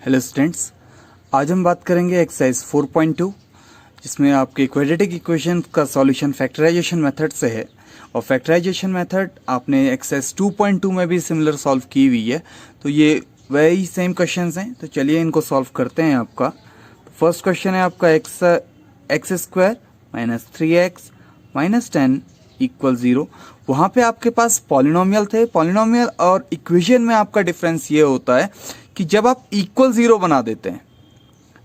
Hello students, आज हम बात करेंगे एक्सरसाइज 4.2 जिसमें आपके क्वाड्रेटिक इक्वेशन का सॉल्यूशन फैक्टराइजेशन मेथड से है। और फैक्टराइजेशन मेथड आपने एक्सरसाइज 2.2 में भी सिमिलर सॉल्व की हुई है, तो ये वही सेम क्वेश्चंस हैं। तो चलिए इनको सॉल्व करते हैं। आपका तो फर्स्ट क्वेश्चन है आपका x square minus 3x minus 10 equal 0। वहाँ पे आपके पास पॉलिनोमियल थे। पॉलिनोमियल और इक्वेशन में आपका डिफरेंस ये होता है कि जब आप इक्वल 0 बना देते हैं,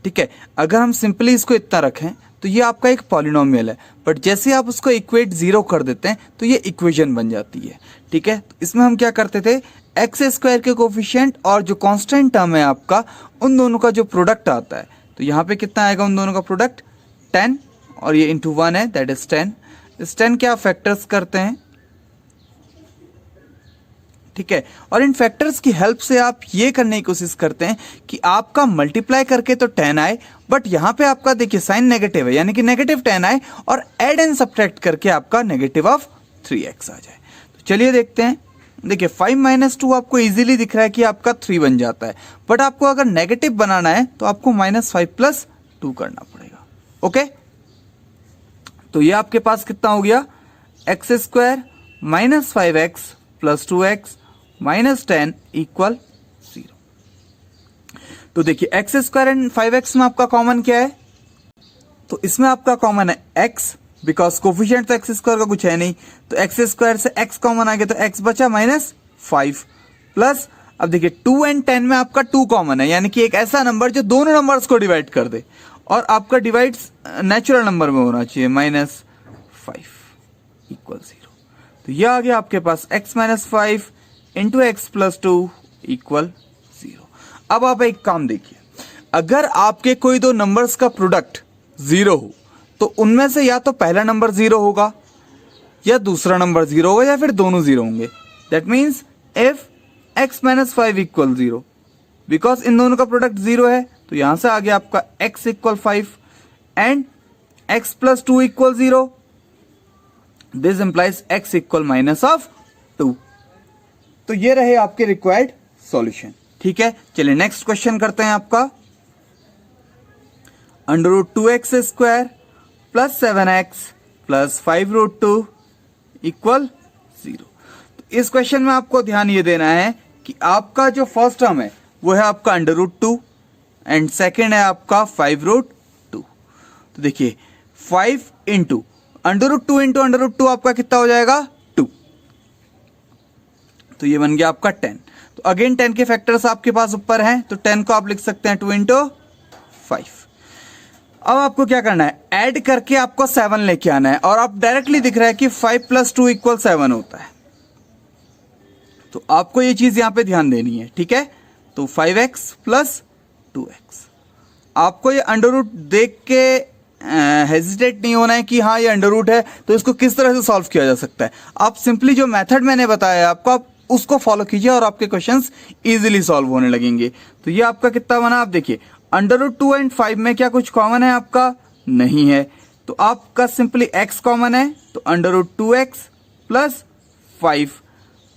ठीक है, अगर हम सिंपली इसको इतना रखें तो ये आपका एक पॉलिनोमियल है, बट जैसे आप उसको इक्वेट 0 कर देते हैं तो ये इक्वेशन बन जाती है। ठीक है, तो इसमें हम क्या करते थे, एक्स स्क्वायर के कोफिशिएंट और जो कांस्टेंट टर्म है आपका, उन दोनों का जो प्रोडक्ट आता है, तो यहाँ पे कितना आएगा उन दोनों का प्रोडक्ट 10, और ये इंटू 1 है, दैट इज 10। इस 10 के आप फैक्टर्स करते हैं, ठीक है, और इन फैक्टर्स की हेल्प से आप ये करने की कोशिश करते हैं कि आपका मल्टीप्लाई करके तो 10 आए, बट यहां पे आपका देखिए साइन नेगेटिव है, यानी कि नेगेटिव 10 आए, और ऐड एंड सब्ट्रैक्ट करके आपका नेगेटिव ऑफ 3x आ जाए। तो चलिए देखते हैं। देखिए 5 माइनस 2 आपको इजीली दिख रहा है कि आपका 3 बन जाता है, बट आपको अगर नेगेटिव बनाना है तो आपको -5 प्लस 2 करना पड़ेगा। ओके, तो ये आपके पास कितना हो गया, x square minus 5x plus 2x minus 10 equal 0। तो देखिए एक्स स्क्वायर एंड 5x में आपका कॉमन क्या है, तो इसमें आपका कॉमन है x, बिकॉज कोफिशिएंट तो एक्स स्क्वायर का कुछ है नहीं, तो एक्स स्क्वायर से x कॉमन आ गया, तो x बचा -5 प्लस, अब देखिए 2 एंड 10 में आपका 2 कॉमन है, यानी कि एक ऐसा नंबर जो दोनों नंबर्स को डिवाइड कर दे, और आपका डिवाइड नेचुरल नंबर में होना चाहिए, -5 इक्वल 0। तो यह आ गया आपके पास x -5 into x plus 2 equal 0। अब आप एक काम देखिए, अगर आपके कोई दो नंबर्स का प्रोडक्ट 0 हो तो उनमें से या तो पहला नंबर 0 होगा, या दूसरा नंबर 0 होगा, या फिर दोनों 0 होंगे। That means if x -5 equal 0, because in दोनों का प्रोडक्ट 0 है, तो यहां से आ गया आपका x equal 5 and x plus 2 equal 0। This implies x equal minus of 2। तो ये रहे आपके रिक्वायर्ड सॉल्यूशन। ठीक है, चलिए नेक्स्ट क्वेश्चन करते हैं आपका। √2x square plus 7x plus 5√2 equal 0। तो इस क्वेश्चन में आपको ध्यान ये देना है कि आपका जो फर्स्ट टर्म है वो है आपका √2 एंड सेकेंड है आपका 5√2। तो देखिए 5 इंटू √2 इंटू √2 आपका कितना हो जाएगा, तो ये बन गया आपका 10। तो अगेन 10 के फैक्टर्स आपके पास ऊपर हैं, तो 10 को आप लिख सकते हैं 2 इंटू 5। अब आपको क्या करना है, ऐड करके आपको 7 लेके आना है, और आप डायरेक्टली दिख रहा है कि 5 प्लस 2 इक्वल 7 होता है, तो आपको ये चीज यहां पे ध्यान देनी है। ठीक है, तो 5x प्लस 2x। आपको ये अंडर देख के हेजिटेट नहीं होना है कि हाँ ये अंडर है, तो इसको किस तरह से सॉल्व किया जा सकता है। आप सिंपली जो मेथड मैंने बताया आपको, आप उसको फॉलो कीजिए और आपके क्वेश्चंस इजीली सॉल्व होने लगेंगे। तो ये आपका कितना बना, आप देखिए √2 एंड 5 में क्या कुछ कॉमन है आपका, नहीं है, तो आपका सिंपली x कॉमन है, तो √2x प्लस 5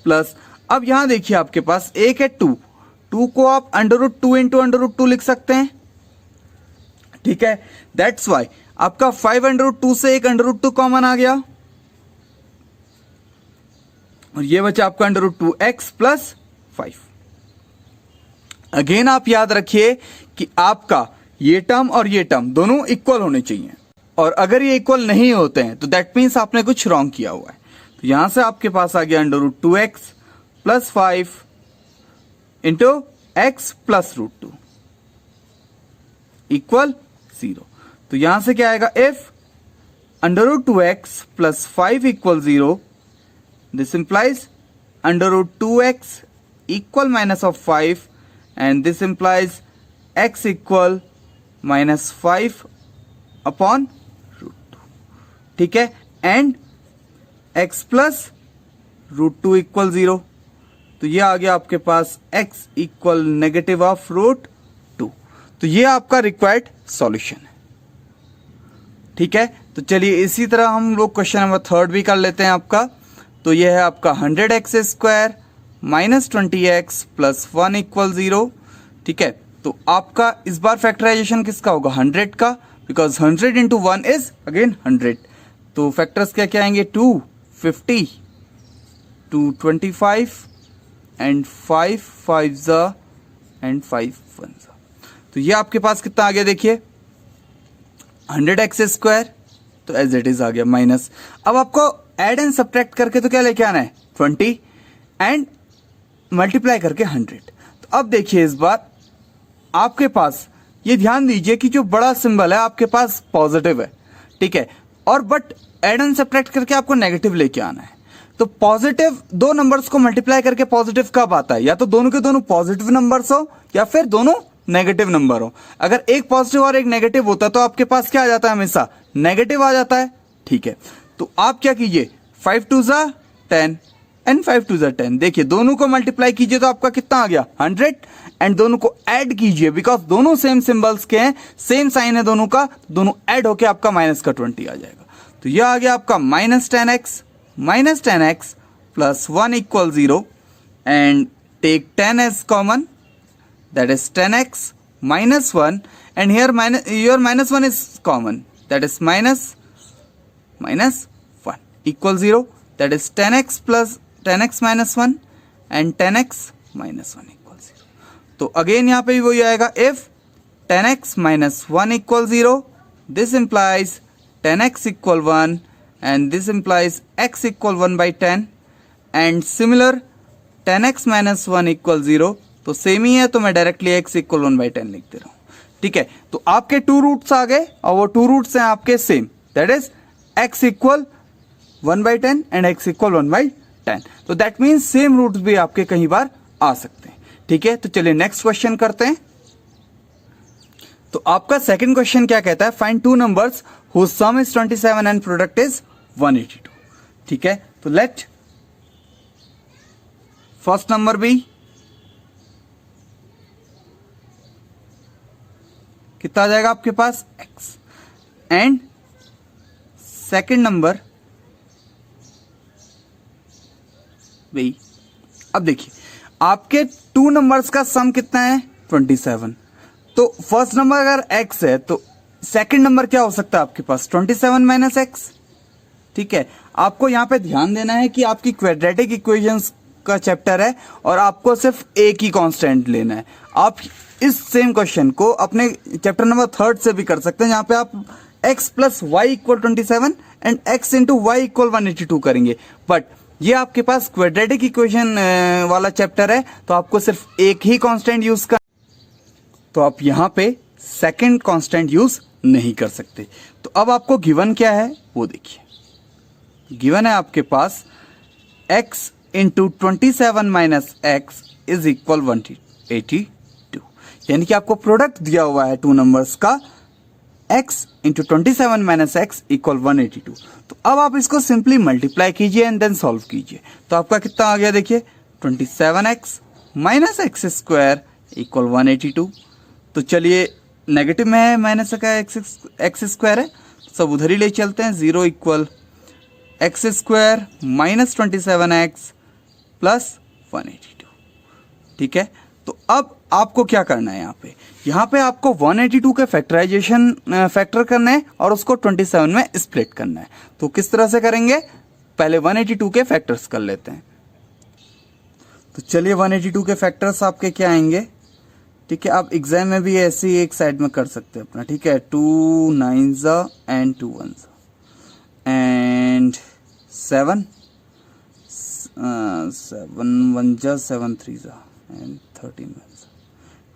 प्लस, अब यहां देखिए आपके पास एक है 2 को आप √2 इंटू √2 लिख सकते हैं। ठीक है, दैट्स वाई आपका 5 √2 से एक √2 कॉमन आ गया, और ये बचा आपका √2x प्लस 5। अगेन आप याद रखिए कि आपका ये टर्म और ये टर्म दोनों इक्वल होने चाहिए, और अगर ये इक्वल नहीं होते हैं तो दैट मीन्स आपने कुछ रॉन्ग किया हुआ है। तो यहां से आपके पास आ गया √2x plus 5 into x plus √2 equal 0। तो यहां से क्या आएगा, if √2x plus 5 equal 0, this implies √2x equal minus of 5, and this implies x equal -5 upon √2। ठीक है, and x plus √2 equal 0। तो ये आ गया आपके पास x equal negative of √2। तो ये आपका रिक्वायर्ड सॉल्यूशन है। ठीक है, तो चलिए इसी तरह हम लोग क्वेश्चन नंबर 3 भी कर लेते हैं आपका। तो ये है आपका 100x square minus 20x plus 1 equal 0। ठीक है, तो आपका इस बार फैक्टराइजेशन किसका होगा, 100 का, बिकॉज 100 इंटू 1 इज अगेन 100। तो फैक्टर्स क्या क्या आएंगे, 250, 225 एंड 5 5 ज़ा एंड 5 1 ज़ा। तो ये आपके पास कितना आ गया देखिए 100x स्क्वायर, तो एज इट इज आ गया माइनस। अब आपको ऐड एंड सब्ट्रैक्ट करके तो क्या लेके आना है 20 एंड मल्टीप्लाई करके 100। तो अब देखिए इस बार आपके पास ये ध्यान दीजिए कि जो बड़ा सिंबल है आपके पास पॉजिटिव है, ठीक है, और बट ऐड एंड सब्ट्रैक्ट करके आपको नेगेटिव लेके आना है। तो पॉजिटिव दो नंबर्स को मल्टीप्लाई करके पॉजिटिव कब आता है, या तो दोनों के दोनों पॉजिटिव नंबर्स हो या फिर दोनों नेगेटिव नंबर हो। अगर एक पॉजिटिव और एक नेगेटिव होता है तो आपके पास क्या आ जाता है, हमेशा नेगेटिव आ जाता है, ठीक है। तो आप क्या कीजिए 5 2 ज़ा 10 एंड 5 2 ज़ा 10, देखिए दोनों को मल्टीप्लाई कीजिए तो आपका कितना आ गया 100, एंड दोनों को ऐड कीजिए बिकॉज दोनों सेम सिंबल्स के हैं, सेम साइन है दोनों का, दोनों ऐड होके आपका माइनस का 20 आ जाएगा। तो यह आ गया आपका -10x plus 1 equal 0 and take 10 as common, that is 10x minus 1 and here your minus 1 is common, that is minus 1 equal 0, that is 10x minus 1 and 10x minus 1 equal 0। तो again यहाँ पे भी वही आएगा, if 10x minus 1 equal 0 this implies 10x equal 1 and this implies x equal 1 by 10 and similar 10x minus 1 equal 0, तो same ही है तो मैं डायरेक्टली x इक्वल 1 बाई 10 लिख दे रहा हूं, ठीक है। तो आपके टू रूट्स आ गए और वो टू रूट्स हैं आपके same, that is x equal 1 by 10 and x equal 1 by 10। तो दैट मीन्स सेम रूट्स भी आपके कई बार आ सकते हैं, ठीक है। तो चलिए नेक्स्ट क्वेश्चन करते हैं। तो आपका सेकंड क्वेश्चन क्या कहता है, find two numbers whose sum is 27 and product is 182, ठीक है। तो लेट फर्स्ट नंबर बी कितना आ जाएगा आपके पास x एंड सेकंड नंबर भाई। अब देखिए आपके टू नंबर्स का सम कितना है 27, तो फर्स्ट नंबर अगर x है तो सेकंड नंबर क्या हो सकता है आपके पास 27 माइनस x, ठीक है। आपको यहां पे ध्यान देना है कि आपकी क्वाड्रेटिक इक्वेशंस का चैप्टर है और आपको सिर्फ एक ही कांस्टेंट लेना है। आप इस सेम क्वेश्चन को अपने चैप्टर नंबर 3 से भी कर सकते हैं, जहां पे आप x plus y equal 27 and x into y equal 182 करेंगे, बट ये आपके पास क्वाड्रेटिक इक्वेशन वाला चैप्टर है तो आपको सिर्फ एक ही कांस्टेंट यूज कर, तो आप यहां पे सेकंड कांस्टेंट यूज नहीं कर सकते। तो अब आपको गिवन क्या है वो देखिए, गिवन है आपके पास x into 27 minus x is equal 182, यानी कि आपको प्रोडक्ट दिया हुआ है टू नंबर्स का x into 27 minus x equal 182। तो अब आप इसको सिंपली मल्टीप्लाई कीजिए एंड देन सॉल्व कीजिए, तो आपका कितना आ गया देखिए 27x minus x square equal 182। तो चलिए नेगेटिव में है माइनस का एक्स स्क्वायर है, सब उधर ही ले चलते हैं, 0 equal x square minus 27x plus 182, ठीक है। तो अब आपको क्या करना है, यहाँ पे आपको 182 के फैक्टराइजेशन फैक्टर करना है और उसको 27 में स्प्लिट करना है। तो किस तरह से करेंगे, पहले 182 के फैक्टर्स कर लेते हैं। तो चलिए 182 के फैक्टर्स आपके क्या आएंगे, ठीक है। आप एग्जाम में भी ऐसे ही एक साइड में कर सकते हैं अपना, ठीक है। 2 9 एंड 2 1 एंड 7 7 1 7 3 एंड 13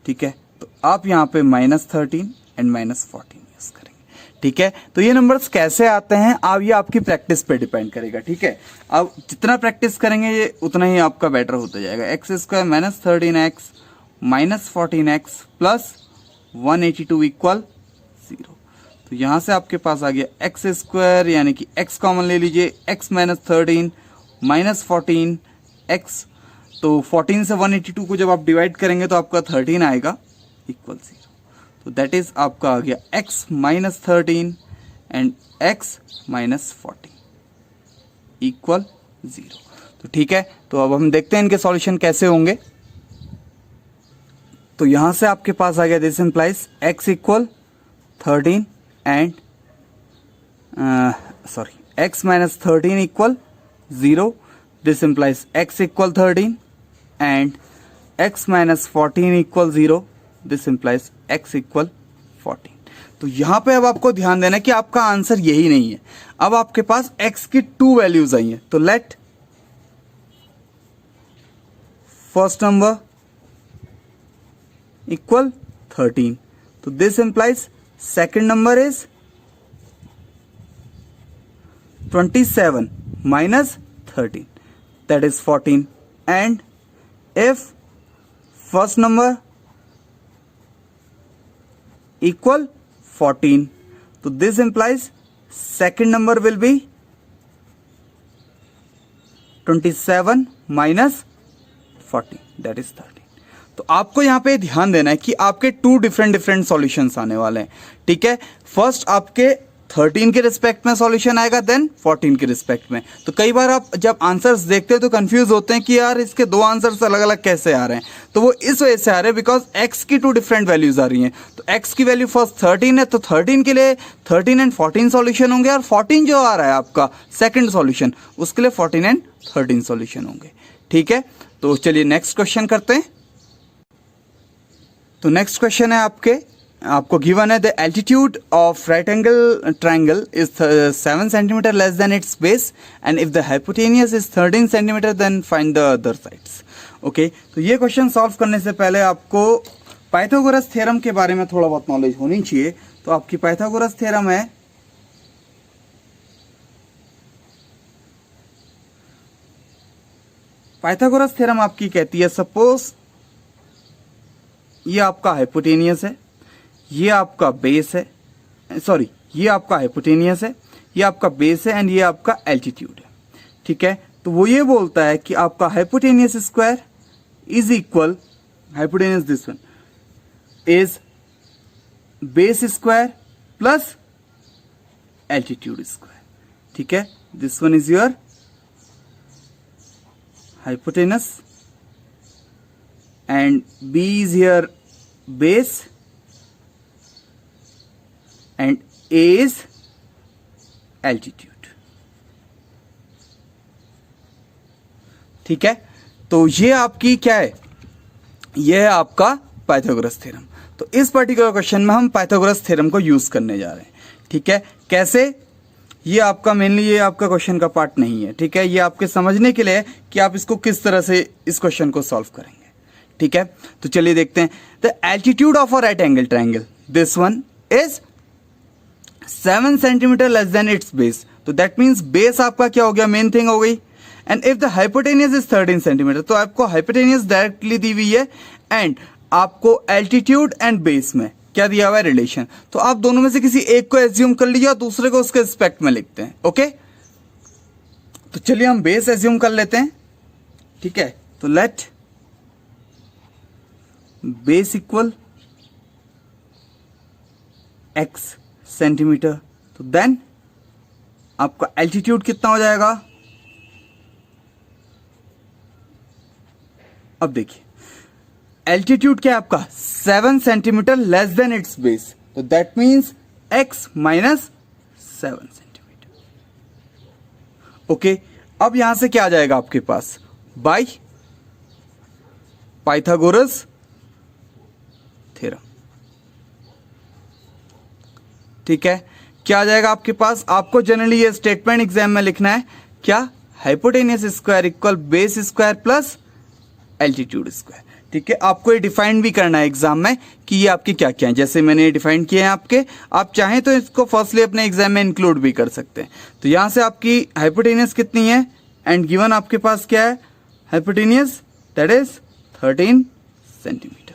ठीक है। तो आप यहाँ पे -13 एंड -14 यूज करेंगे, ठीक है। तो ये नंबर्स कैसे आते हैं आप, ये आपकी प्रैक्टिस पे डिपेंड करेगा, ठीक है। आप जितना प्रैक्टिस करेंगे ये उतना ही आपका बेटर होता जाएगा। X square minus 13x minus 14x plus 182 equal 0। तो यहाँ से आपके पास आ गया एक्स स्क्वायर, यानी कि x कॉमन ले लीजिए, x माइनस 13 माइनस 14 x, तो 14 से 182 को जब आप डिवाइड करेंगे तो आपका 13 आएगा इक्वल 0। तो दैट इज आपका आ गया x minus 13 and x minus 14 equal 0। तो ठीक है, तो अब हम देखते हैं इनके सॉल्यूशन कैसे होंगे। तो यहां से आपके पास आ गया this implies x equal 13 and x minus 13 equal 0. This implies x equal 13 and x minus 14 equal 0. This implies x equal 14. तो यहां पे अब आपको ध्यान देना है कि आपका आंसर यही नहीं है. अब आपके पास x की 2 वैल्यूज आई हैं. तो लेट फर्स्ट नंबर इक्वल 13. तो this implies second number is 27 minus 13, that is 14. And if first number equal 14, so this implies second number will be 27 minus 14, that is 13. तो आपको यहां पे ध्यान देना है कि आपके 2 डिफरेंट सॉल्यूशंस आने वाले हैं. ठीक है, फर्स्ट आपके 13 के रिस्पेक्ट में सॉल्यूशन आएगा, देन 14 के रिस्पेक्ट में. तो कई बार आप जब आंसर्स देखते हो तो कंफ्यूज होते हैं कि यार इसके 2 आंसर्स अलग अलग कैसे आ रहे हैं. तो वो इस वजह से आ रहे हैं बिकॉज x की 2 डिफरेंट वैल्यूज आ रही हैं. तो x की वैल्यू फर्स्ट 13 है, तो 13 के लिए 13 एंड 14 सॉल्यूशन होंगे, और 14 जो आ रहा है आपका सेकंड सॉल्यूशन, उसके लिए 14 एंड 13 सॉल्यूशन होंगे. ठीक है, तो चलिए नेक्स्ट क्वेश्चन करते हैं. तो नेक्स्ट क्वेश्चन है आपको गिवन है the altitude of right angle triangle is 7 centimetre less than its base, and if the hypotenuse is 13 centimetre then find the other sides. Okay, तो ये क्वेश्चन सॉल्व करने से पहले आपको पाइथागोरस थ्योरम के बारे में थोड़ा बहुत नॉलेज होनी चाहिए. तो आपकी पाइथागोरस थ्योरम है पाइथागोरस थ्योरम आपकी कहती है सपोज ये आपका हाइपोटेनियस है, ये आपका बेस है, सॉरी ये आपका हाइपोटेनियस है, ये आपका बेस है, एंड ये आपका एल्टीट्यूड है. ठीक है, तो वो ये बोलता है कि आपका hypotenuse square is equal, hypotenuse this one is base square plus altitude square. ठीक है, this one is your hypotenuse and B is here base and A is altitude. ठीक है, तो ये आपकी क्या है, ये है आपका पाइथागोरस थ्योरम. तो इस पर्टिकुलर क्वेश्चन में हम पाइथागोरस थ्योरम को यूज करने जा रहे हैं. ठीक है, कैसे, ये आपका मेनली ये आपका क्वेश्चन का पार्ट नहीं है. ठीक है, ये आपके समझने के लिए कि आप इसको किस तरह से इस क्वेश्चन को सॉल्व करेंगे. ठीक है, तो चलिए देखते हैं. The altitude of a right angle triangle this one is 7 centimetre less than its base. तो दैट मीन्स बेस आपका क्या हो गया, मेन थिंग हो गई. And if the hypotenuse is 13 centimetre, तो आपको हाइपोटेनियस डायरेक्टली दी हुई है, एंड आपको एल्टीट्यूड एंड बेस में क्या दिया हुआ है, रिलेशन. तो आप दोनों में से किसी एक को एज्यूम कर लीजिए और दूसरे को उसके रिस्पेक्ट में लिखते हैं. ओके, तो चलिए हम बेस एज्यूम कर लेते हैं. ठीक है, तो let base equal x centimetre. तो देन आपका एल्टीट्यूड कितना हो जाएगा, अब देखिए एल्टीट्यूड क्या है आपका 7 centimetre less than its base. तो that means x minus 7 centimetre. Okay, अब यहां से क्या आ जाएगा आपके पास, बाय पाइथागोरस थ्योरम. ठीक है, क्या आ जाएगा आपके पास, आपको जनरली ये स्टेटमेंट एग्जाम में लिखना है क्या, hypotenuse square equal base square plus altitude square. ठीक है, आपको ये डिफाइन भी करना है एग्जाम में कि ये आपके क्या क्या हैं, जैसे मैंने ये डिफाइन किए हैं आपके. आप चाहें तो इसको फर्स्टली अपने एग्जाम में इंक्लूड भी कर सकते हैं. तो यहां से आपकी हाइपोटेनियस कितनी है, एंड गिवन आपके पास क्या है, हाइपोटेनियस दैट इज 13 सेंटीमीटर.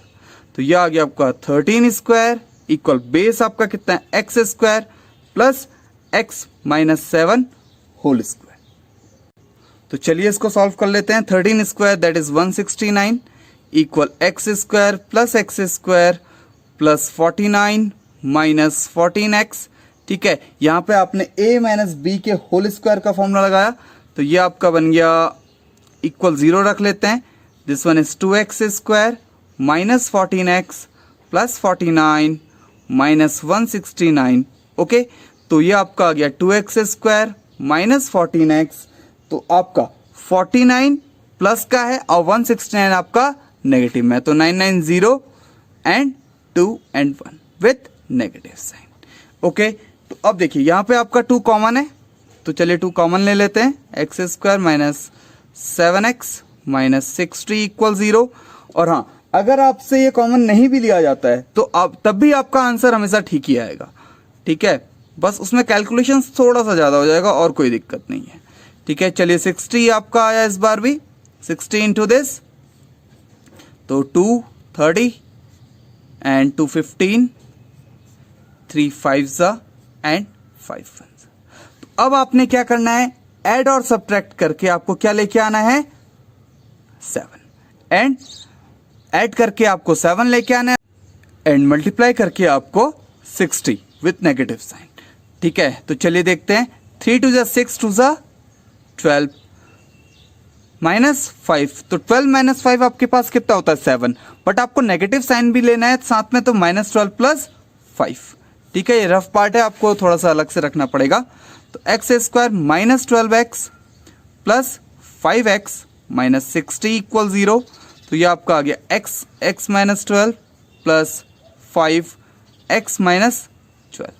तो ये आ गया आपका 13 स्क्वायर इक्वल बेस आपका कितना है, x square plus x minus 7 whole square. तो चलिए इसको सॉल्व कर लेते हैं. 13 square that is 169 equal x square plus 49 minus 14x. ठीक है, यहां पे आपने a माइनस बी के होल स्क्वायर का फॉर्मूला लगाया, तो ये आपका बन गया इक्वल 0 रख लेते हैं. This one is 2x square minus 14x plus 49 minus 169। Okay, तो ये आपका आ गया 2x² माइनस 14x, तो आपका 49 प्लस का है और 169 आपका नेगेटिव में, तो 990 and 2 and 1 with negative sign. Okay, तो अब देखिए यहाँ पे आपका 2 कॉमन है, तो चलिए 2 कॉमन ले लेते हैं। x² minus 7x minus 60 equal 0। और हाँ, अगर आपसे ये कॉमन नहीं भी लिया जाता है तो आप तब भी आपका आंसर हमेशा ठीक ही आएगा। ठीक है, बस उसमें कैलकुलेशन थोड़ा सा ज़्यादा हो जाएगा और कोई दिक्कत नहीं है। ठीक है, चलिए 60 आपका आया इस बार भी, 60 इंटू दिस, तो 2 30 एंड 2 15, 3 5 एंड 5 1। तो अब आपने क्या करना है, ऐड और सब्ट्रैक्ट करके आपको क्या लेके आना है, 7, एंड ऐड करके आपको 7 लेके आना है एंड मल्टीप्लाई करके आपको 60 विथ नेगेटिव साइन। ठीक है, तो चलिए देखते हैं। 3 2 6 2 12 माइनस 5, तो 12 माइनस 5 आपके पास कितना होता है, 7, बट आपको नेगेटिव साइन भी लेना है साथ में, तो माइनस 12 प्लस 5। ठीक है, ये रफ पार्ट है, आपको थोड़ा सा अलग से रखना पड़ेगा। तो x² minus 12x plus 5x minus 60 equal 0, तो ये आपका आ गया x minus 12 plus 5x minus 12।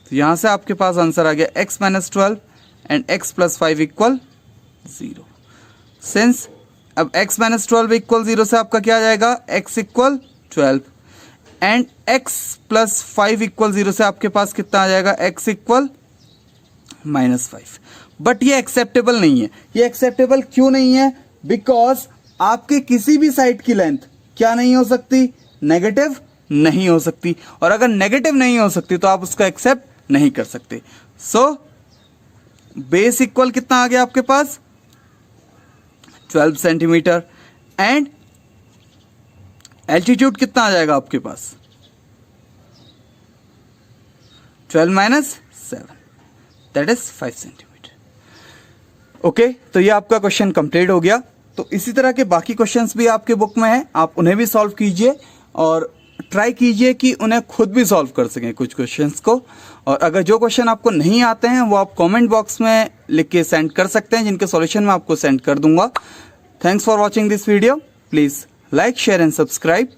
तो यहाँ से आपके पास आंसर आ गया x minus 12 and x plus 5 equal 0। Since अब x माइनस 12 इक्वल 0 से आपका क्या आ जाएगा, x equal 12 and x plus 5 equal 0 से आपके पास कितना आ जाएगा, x इक्वल माइनस 5। बट ये एक्सेप्टेबल नहीं है। ये एक्सेप्टेबल क्यों नहीं है, बिकॉज आपके किसी भी साइड की लेंथ क्या नहीं हो सकती, नेगेटिव नहीं हो सकती, और अगर नेगेटिव नहीं हो सकती तो आप उसको एक्सेप्ट नहीं कर सकते। सो बेस इक्वल कितना आ गया आपके पास, 12 सेंटीमीटर, एंड एल्टीट्यूड कितना आ जाएगा आपके पास, 12 minus 7, that is 5 centimetre. Okay, तो ये आपका क्वेश्चन कंप्लीट हो गया। तो इसी तरह के बाकी क्वेश्चंस भी आपके बुक में हैं, आप उन्हें भी सॉल्व कीजिए और ट्राई कीजिए कि उन्हें खुद भी सॉल्व कर सकें कुछ क्वेश्चंस को। और अगर जो क्वेश्चन आपको नहीं आते हैं वो आप कमेंट बॉक्स में लिख के सेंड कर सकते हैं, जिनके सॉल्यूशन मैं आपको सेंड कर दूंगा। Thanks for watching this video. Please like, share and subscribe.